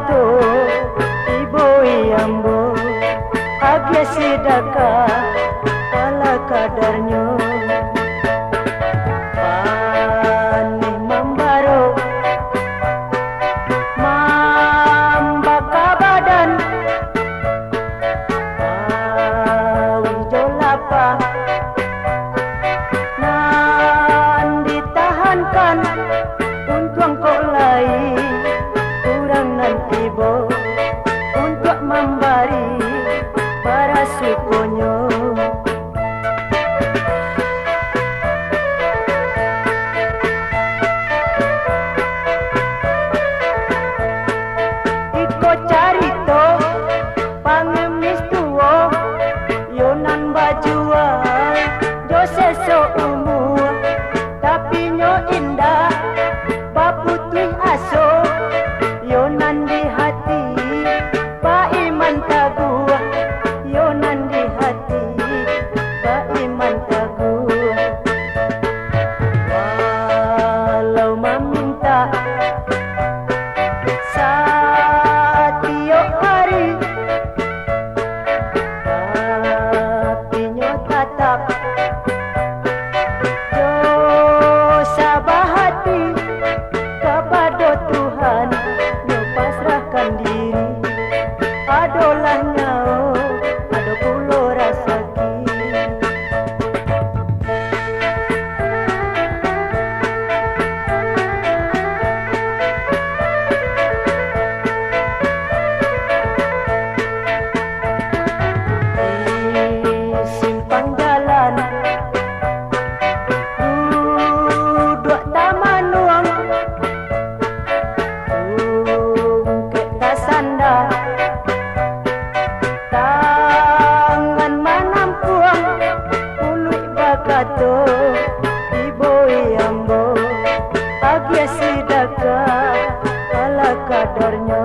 bakato ibu yambo agya sidaka ala kadarnya panih membaro mambaka badan wijolapa nan ditahankan untuk kok lain kurang nanti bo untuk memberi para sukonyo iko carito pangemis tuwo yonan bajua jo seso umur tapi nyo indah baputih aso yonan di hati Pak Iman Teguh yonan di hati Pak Iman Teguh walau meminta setiap hari tapi nyo tetap dosa bahati kepada Tuhan nyo pasrahkan diri adolah nyao ado pulo rasaki di simpang jalan duduk taman uang ke tasanda tangan manampuang ului bakato ibu yambo agya sidaka ala kadarnya